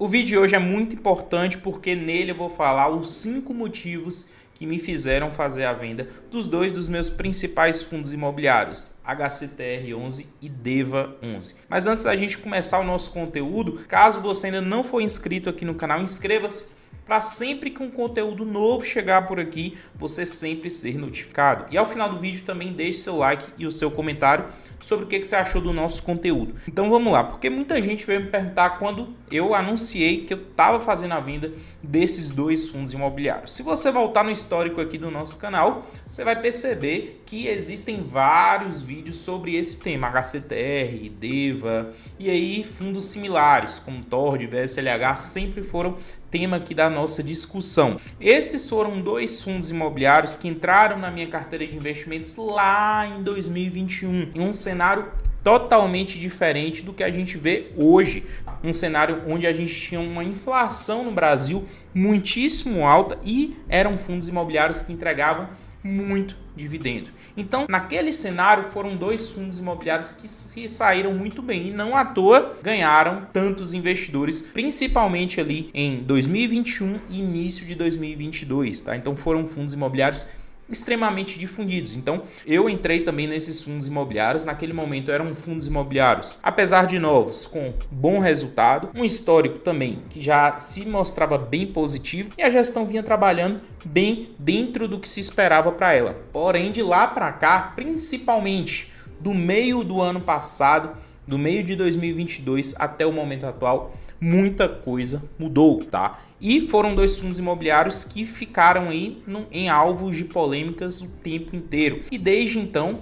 O vídeo de hoje é muito importante porque nele eu vou falar os 5 motivos que me fizeram fazer a venda dos dois dos meus principais fundos imobiliários, HCTR11 e DEVA11. Mas antes da gente começar o nosso conteúdo, caso você ainda não for inscrito aqui no canal, inscreva-se para sempre que um conteúdo novo chegar por aqui, você sempre ser notificado. E ao final do vídeo também deixe seu like e o seu comentário sobre o que você achou do nosso conteúdo. Então vamos lá, porque muita gente veio me perguntar quando eu anunciei que eu estava fazendo a venda desses dois fundos imobiliários. Se você voltar no histórico aqui do nosso canal, você vai perceber que existem vários vídeos sobre esse tema, HCTR, DEVA, e aí fundos similares, como TORD, VSLH, sempre foram tema aqui da nossa discussão. Esses foram dois fundos imobiliários que entraram na minha carteira de investimentos lá em 2021, em um cenário totalmente diferente do que a gente vê hoje. Um cenário onde a gente tinha uma inflação no Brasil muitíssimo alta e eram fundos imobiliários que entregavam muito dividendo. Então, naquele cenário, foram dois fundos imobiliários que se saíram muito bem e não à toa ganharam tantos investidores, principalmente ali em 2021 e início de 2022, tá? Então, foram fundos imobiliários extremamente difundidos. Então, eu entrei também nesses fundos imobiliários. Naquele momento eram fundos imobiliários, apesar de novos, com bom resultado, um histórico também que já se mostrava bem positivo e a gestão vinha trabalhando bem dentro do que se esperava para ela. Porém, de lá para cá, principalmente do meio do ano passado, do meio de 2022 até o momento atual, muita coisa mudou, tá? E foram dois fundos imobiliários que ficaram aí em alvos de polêmicas o tempo inteiro. E desde então,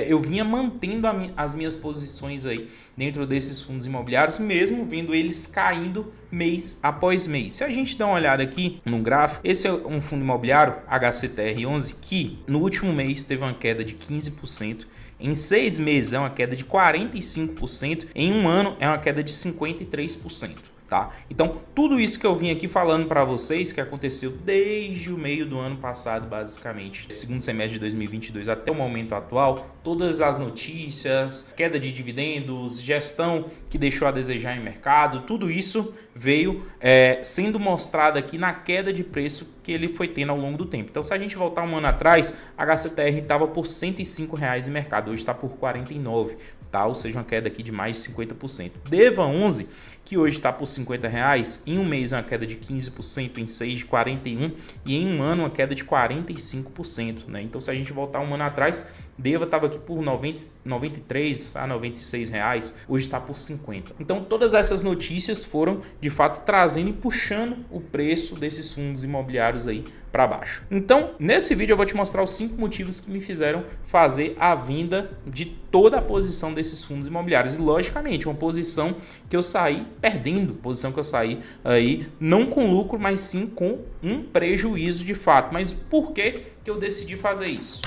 eu vinha mantendo as minhas posições aí dentro desses fundos imobiliários, mesmo vendo eles caindo mês após mês. Se a gente dá uma olhada aqui no gráfico, esse é um fundo imobiliário, HCTR11, que no último mês teve uma queda de 15%. Em 6 meses é uma queda de 45%, em um ano é uma queda de 53%. Tá? Então, tudo isso que eu vim aqui falando para vocês, que aconteceu desde o meio do ano passado, basicamente, segundo semestre de 2022 até o momento atual, todas as notícias, queda de dividendos, gestão que deixou a desejar em mercado, tudo isso veio sendo mostrado aqui na queda de preço que ele foi tendo ao longo do tempo. Então, se a gente voltar um ano atrás, a HCTR estava por R$ 105 em mercado, hoje está por R$ 49, tá? Ou seja, uma queda aqui de mais de 50%. DEVA11, que hoje está por R$ 50, em um mês uma queda de 15%, em 6 de 41% e em um ano uma queda de 45%, né? Então, se a gente voltar um ano atrás, DEVA estava aqui por 93 a 96 reais, hoje está por 50. Então, todas essas notícias foram, de fato, trazendo e puxando o preço desses fundos imobiliários aí para baixo. Então, nesse vídeo eu vou te mostrar os 5 motivos que me fizeram fazer a venda de toda a posição desses fundos imobiliários. E, logicamente, uma posição que eu saí perdendo, posição que eu saí aí não com lucro, mas sim com um prejuízo de fato. Mas por que eu decidi fazer isso?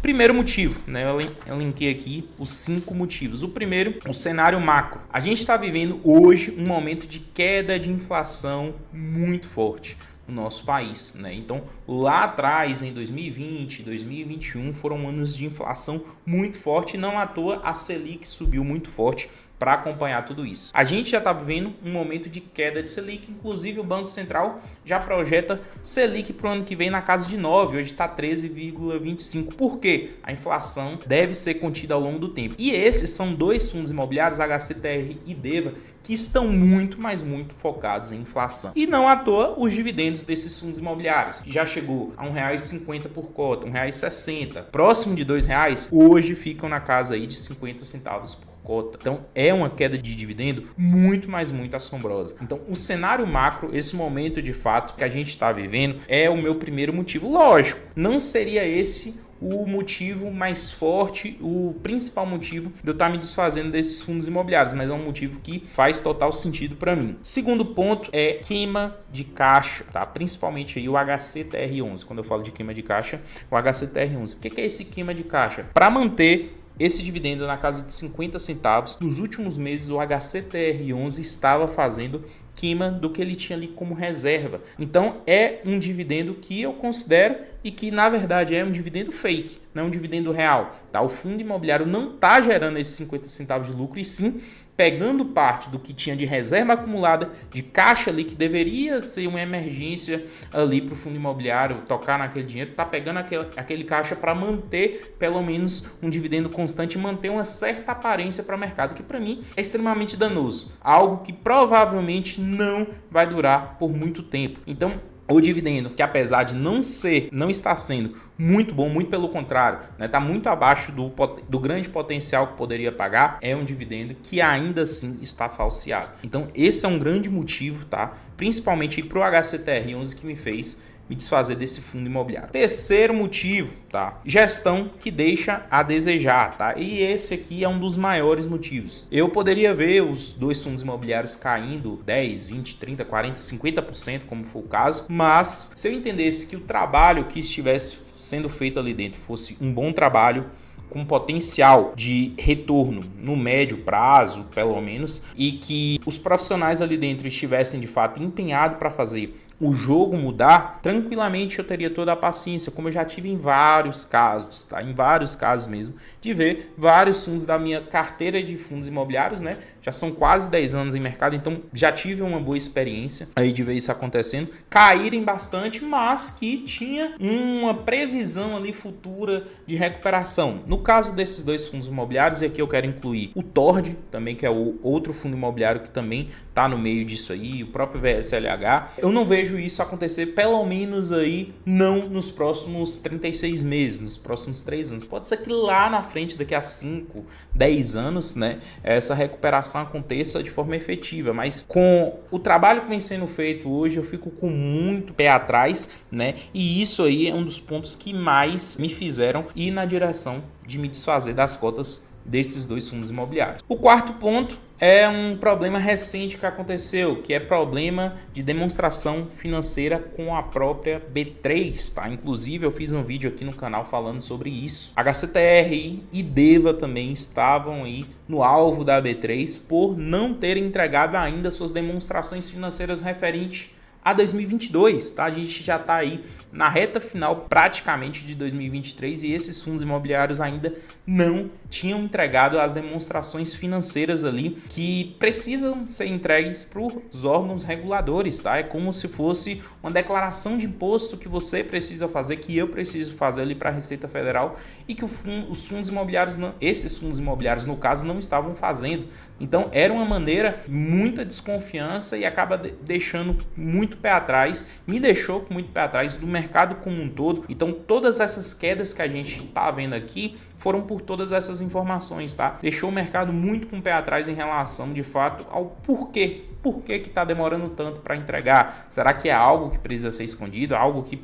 Primeiro motivo, né? Eu linkei aqui os 5 motivos. O primeiro, o cenário macro. A gente está vivendo hoje um momento de queda de inflação muito forte no nosso país, né? Então, lá atrás, em 2020, 2021, foram anos de inflação muito forte. Não à toa, a Selic subiu muito forte para acompanhar tudo isso. A gente já está vivendo um momento de queda de Selic, inclusive o Banco Central já projeta Selic para o ano que vem na casa de 9, hoje está 13,25. Por quê? A inflação deve ser contida ao longo do tempo. E esses são dois fundos imobiliários, HCTR e DEVA, que estão muito, mas muito focados em inflação. E não à toa os dividendos desses fundos imobiliários, que já chegou a R$ 1,50 por cota, R$ 1,60, próximo de R$ 2,00, hoje ficam na casa aí de 50 centavos por cota. Então é uma queda de dividendo muito, mas muito assombrosa. Então o cenário macro, esse momento de fato que a gente está vivendo, é o meu primeiro motivo. Lógico, não seria esse o motivo mais forte, o principal motivo de eu estar me desfazendo desses fundos imobiliários, mas é um motivo que faz total sentido para mim. Segundo ponto é queima de caixa, tá? Principalmente aí o HCTR11. Quando eu falo de queima de caixa, o HCTR11. O que é esse queima de caixa? Para manter esse dividendo na casa de 50 centavos, nos últimos meses o HCTR11 estava fazendo esquema do que ele tinha ali como reserva. Então é um dividendo que eu considero e que na verdade é um dividendo fake, não é um dividendo real. Tá? O fundo imobiliário não está gerando esses 50 centavos de lucro, e sim pegando parte do que tinha de reserva acumulada, de caixa ali, que deveria ser uma emergência ali para o fundo imobiliário tocar naquele dinheiro, está pegando aquele caixa para manter pelo menos um dividendo constante e manter uma certa aparência para o mercado, que para mim é extremamente danoso. Algo que provavelmente não vai durar por muito tempo. Então, o dividendo, que apesar de não estar sendo muito bom, muito pelo contrário, está muito abaixo do grande potencial que poderia pagar, é um dividendo que ainda assim está falseado. Então esse é um grande motivo, tá? Principalmente para o HCTR11, que me fez me desfazer desse fundo imobiliário. Terceiro motivo, tá? Gestão que deixa a desejar, tá? E esse aqui é um dos maiores motivos. Eu poderia ver os dois fundos imobiliários caindo 10, 20, 30, 40, 50%, como for o caso, mas se eu entendesse que o trabalho que estivesse sendo feito ali dentro fosse um bom trabalho, com potencial de retorno no médio prazo, pelo menos, e que os profissionais ali dentro estivessem de fato empenhados para fazer o jogo mudar, tranquilamente eu teria toda a paciência, como eu já tive em vários casos, tá? Em vários casos mesmo, de ver vários fundos da minha carteira de fundos imobiliários, né? Já são quase 10 anos em mercado, então já tive uma boa experiência aí de ver isso acontecendo, caírem bastante, mas que tinha uma previsão ali futura de recuperação. No caso desses dois fundos imobiliários, e aqui eu quero incluir o Tord, também, que é o outro fundo imobiliário que também está no meio disso aí, o próprio VSLH, eu não vejo isso acontecer, pelo menos aí, não nos próximos 36 meses, nos próximos 3 anos. Pode ser que lá na frente, daqui a 5, 10 anos, né, essa recuperação aconteça de forma efetiva, mas com o trabalho que vem sendo feito hoje, eu fico com muito pé atrás, né, e isso aí é um dos pontos que mais me fizeram ir na direção de me desfazer das cotas desses dois fundos imobiliários. O quarto ponto é um problema recente que aconteceu, que é problema de demonstração financeira com a própria B3, tá? Inclusive eu fiz um vídeo aqui no canal falando sobre isso. HCTR e Deva também estavam aí no alvo da B3 por não terem entregado ainda suas demonstrações financeiras referentes a 2022, tá? A gente já está aí na reta final praticamente de 2023 e esses fundos imobiliários ainda não tinham entregado as demonstrações financeiras ali que precisam ser entregues para os órgãos reguladores, tá? É como se fosse uma declaração de imposto que você precisa fazer, que eu preciso fazer ali para a Receita Federal e que os fundos imobiliários, esses fundos imobiliários no caso, não estavam fazendo. Então era uma maneira, muita desconfiança e acaba deixando muito pé atrás, me deixou com muito pé atrás do mercado como um todo. Então todas essas quedas que a gente está vendo aqui foram por todas essas informações, tá? Deixou o mercado muito com o pé atrás em relação, de fato, ao porquê. Por que está demorando tanto para entregar? Será que é algo que precisa ser escondido? Algo que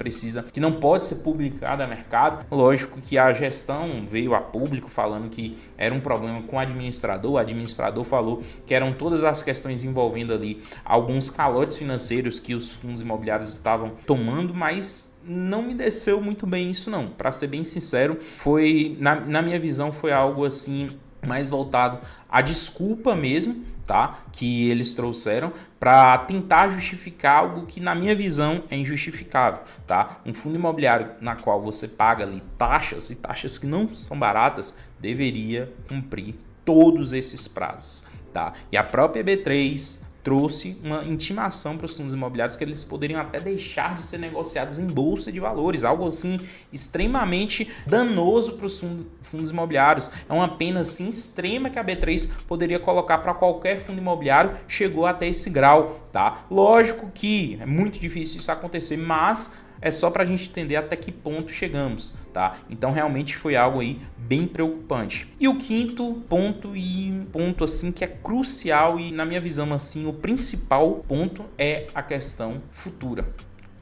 não pode ser publicado a mercado? Lógico que a gestão veio a público falando que era um problema com o administrador falou que eram todas as questões envolvendo ali alguns calotes financeiros que os fundos imobiliários estavam tomando, mas não me desceu muito bem isso não. Para ser bem sincero, foi na minha visão foi algo assim mais voltado à desculpa mesmo, tá? Que eles trouxeram para tentar justificar algo que na minha visão é injustificável, tá? Um fundo imobiliário na qual você paga ali taxas e taxas que não são baratas deveria cumprir todos esses prazos, tá? E a própria B3 trouxe uma intimação para os fundos imobiliários que eles poderiam até deixar de ser negociados em bolsa de valores, algo assim extremamente danoso para os fundos imobiliários. É uma pena assim extrema que a B3 poderia colocar para qualquer fundo imobiliário, chegou até esse grau, tá? Lógico que é muito difícil isso acontecer, mas é só para a gente entender até que ponto chegamos, tá? Então realmente foi algo aí bem preocupante. E o quinto ponto, e um ponto assim que é crucial e na minha visão assim o principal ponto é a questão futura.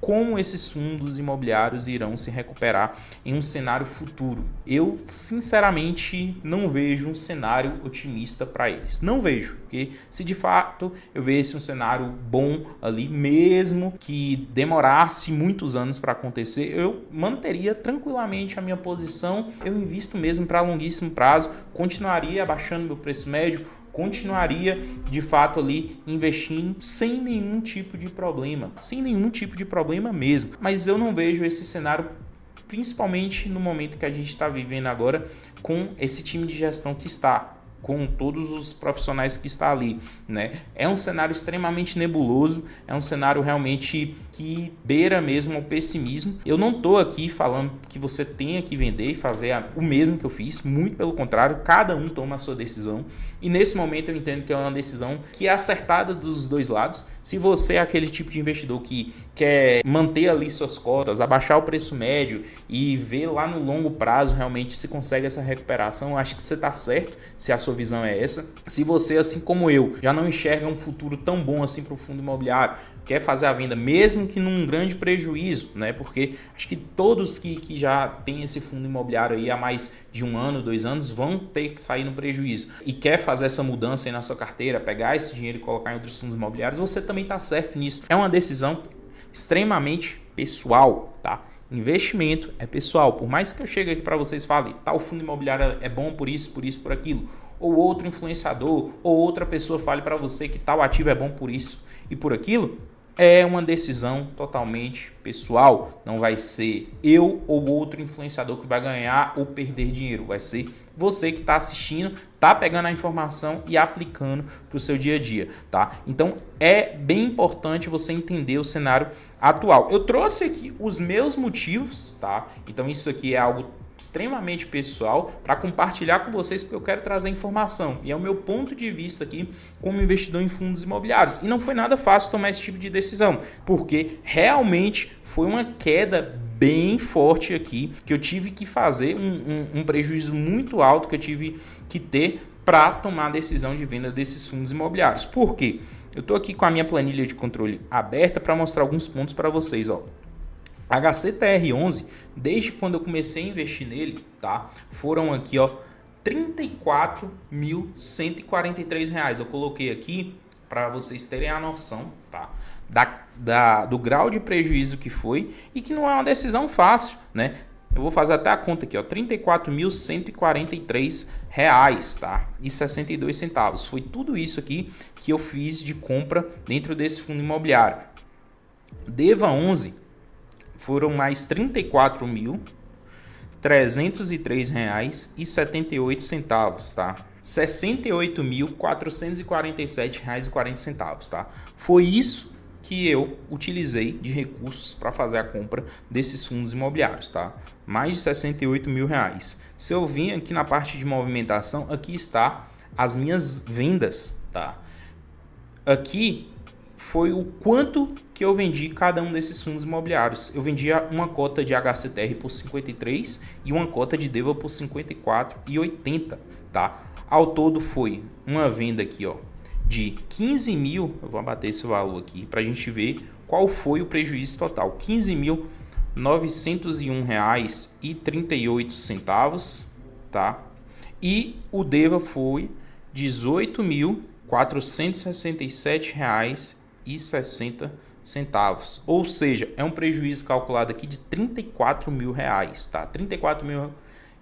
Como esses fundos imobiliários irão se recuperar em um cenário futuro? Eu, sinceramente, não vejo um cenário otimista para eles. Não vejo, porque se de fato eu visse um cenário bom ali, mesmo que demorasse muitos anos para acontecer, eu manteria tranquilamente a minha posição. Eu invisto mesmo para longuíssimo prazo, continuaria abaixando meu preço médio, continuaria de fato ali investindo sem nenhum tipo de problema, mesmo. Mas eu não vejo esse cenário, principalmente no momento que a gente está vivendo agora, com esse time de gestão que está, com todos os profissionais que está ali, né? É um cenário extremamente nebuloso, é um cenário realmente que beira mesmo ao pessimismo. Eu não estou aqui falando que você tenha que vender e fazer o mesmo que eu fiz, muito pelo contrário, cada um toma a sua decisão, e nesse momento eu entendo que é uma decisão que é acertada dos dois lados. Se você é aquele tipo de investidor que quer manter ali suas cotas, abaixar o preço médio e ver lá no longo prazo realmente se consegue essa recuperação, eu acho que você está certo se a sua visão é essa. Se você, assim como eu, já não enxerga um futuro tão bom assim para o fundo imobiliário, quer fazer a venda mesmo que num grande prejuízo, né? Porque acho que todos que já têm esse fundo imobiliário aí há mais de 1 ano, 2 anos, vão ter que sair no prejuízo e quer fazer essa mudança aí na sua carteira, pegar esse dinheiro e colocar em outros fundos imobiliários, você também está certo nisso. É uma decisão extremamente pessoal, tá? Investimento é pessoal. Por mais que eu chegue aqui para vocês e fale, tal fundo imobiliário é bom por isso, por aquilo, ou outro influenciador, ou outra pessoa fale para você que tal ativo é bom por isso e por aquilo, é uma decisão totalmente pessoal. Não vai ser eu ou outro influenciador que vai ganhar ou perder dinheiro. Vai ser você que está assistindo, está pegando a informação e aplicando para o seu dia a dia, tá? Então é bem importante você entender o cenário atual. Eu trouxe aqui os meus motivos, tá? Então isso aqui é algo extremamente pessoal para compartilhar com vocês, porque eu quero trazer informação e é o meu ponto de vista aqui como investidor em fundos imobiliários. E não foi nada fácil tomar esse tipo de decisão, porque realmente foi uma queda bem forte aqui, que eu tive que fazer um prejuízo muito alto que eu tive que ter para tomar a decisão de venda desses fundos imobiliários. Por quê? Eu estou aqui com a minha planilha de controle aberta para mostrar alguns pontos para vocês, ó. HCTR11, desde quando eu comecei a investir nele, tá? Foram aqui, ó, R$ 34.143. Eu coloquei aqui para vocês terem a noção, tá? Do grau de prejuízo que foi e que não é uma decisão fácil, né? Eu vou fazer até a conta aqui, ó, R$ 34.143, tá? E 62 centavos. Foi tudo isso aqui que eu fiz de compra dentro desse fundo imobiliário. DEVA 11 foram mais R$ 34.303,78, tá? R$ 68.447,40, tá? Foi isso que eu utilizei de recursos para fazer a compra desses fundos imobiliários, tá? Mais de R$ 68 mil. Se eu vim aqui na parte de movimentação, aqui está as minhas vendas, tá? Aqui foi o quanto que eu vendi cada um desses fundos imobiliários. Eu vendia uma cota de HCTR por 53 e uma cota de DEVA por 54,80, tá? Ao todo foi uma venda aqui, ó, de 15 mil, eu vou abater esse valor aqui para a gente ver qual foi o prejuízo total. R$ 15.901,38, tá? E o DEVA foi R$ 18.467,60, ou seja, é um prejuízo calculado aqui de R$ 34 mil, tá? R$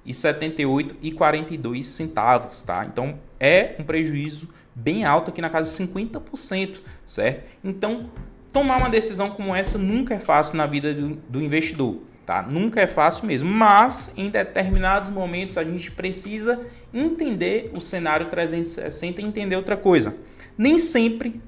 34.078,42, tá? Então é um prejuízo bem alto aqui na casa de 50%, certo? Então tomar uma decisão como essa nunca é fácil na vida do investidor, tá? Nunca é fácil mesmo, mas em determinados momentos a gente precisa entender o cenário 360 e entender outra coisa. Nem sempre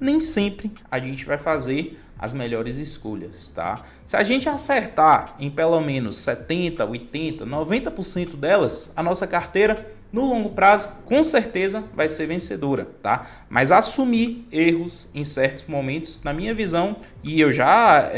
a gente vai fazer as melhores escolhas, tá? Se a gente acertar em pelo menos 70, 80, 90% delas, a nossa carteira no longo prazo com certeza vai ser vencedora, tá? Mas assumir erros em certos momentos, na minha visão, e eu já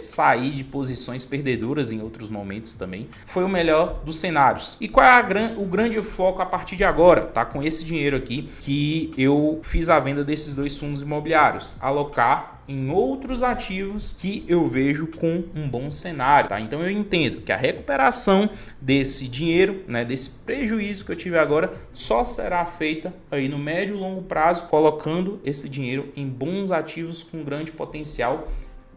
saí de posições perdedoras em outros momentos também, foi o melhor dos cenários. E qual é o grande foco a partir de agora, tá? Com esse dinheiro aqui que eu fiz a venda desses dois fundos imobiliários, alocar em outros ativos que eu vejo com um bom cenário, tá? Então eu entendo que a recuperação desse dinheiro, né, desse prejuízo que eu tive agora, só será feita aí no médio e longo prazo, colocando esse dinheiro em bons ativos com grande potencial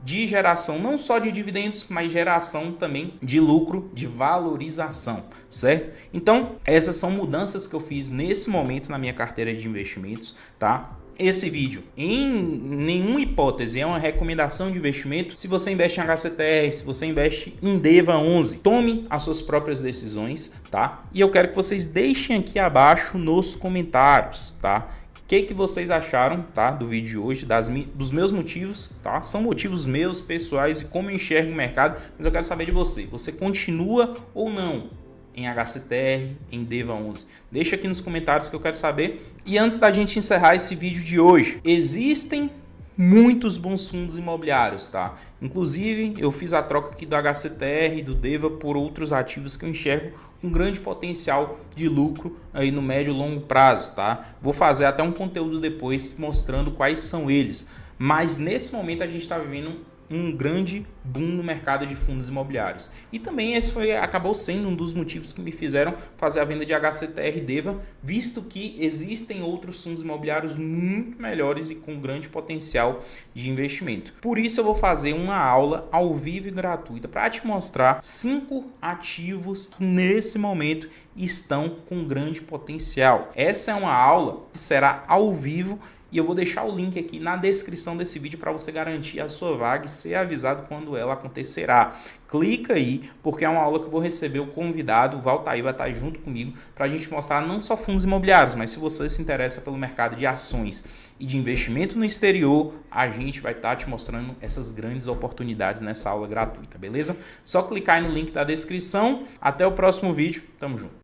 de geração não só de dividendos, mas geração também de lucro, de valorização, certo? Então, essas são mudanças que eu fiz nesse momento na minha carteira de investimentos, tá? Esse vídeo, em nenhuma hipótese, é uma recomendação de investimento. Se você investe em HCTR, se você investe em DEVA 11, tome as suas próprias decisões, tá? E eu quero que vocês deixem aqui abaixo nos comentários, tá? O que vocês acharam, tá, do vídeo de hoje, dos meus motivos, tá? São motivos meus, pessoais e como eu enxergo o mercado, mas eu quero saber de você. Você continua ou não em HCTR, em DEVA 11? Deixa aqui nos comentários que eu quero saber. E antes da gente encerrar esse vídeo de hoje, existem muitos bons fundos imobiliários, tá? Inclusive, eu fiz a troca aqui do HCTR e do DEVA por outros ativos que eu enxergo com grande potencial de lucro aí no médio e longo prazo, tá? Vou fazer até um conteúdo depois mostrando quais são eles. Mas nesse momento a gente está vivendo um grande boom no mercado de fundos imobiliários. E também esse acabou sendo um dos motivos que me fizeram fazer a venda de HCTR e DEVA, visto que existem outros fundos imobiliários muito melhores e com grande potencial de investimento. Por isso eu vou fazer uma aula ao vivo e gratuita para te mostrar 5 ativos que nesse momento estão com grande potencial. Essa é uma aula que será ao vivo e eu vou deixar o link aqui na descrição desse vídeo para você garantir a sua vaga e ser avisado quando ela acontecerá. Clica aí, porque é uma aula que eu vou receber o convidado, o Valtair vai estar junto comigo, para a gente mostrar não só fundos imobiliários, mas se você se interessa pelo mercado de ações e de investimento no exterior, a gente vai estar te mostrando essas grandes oportunidades nessa aula gratuita, beleza? Só clicar aí no link da descrição. Até o próximo vídeo, tamo junto.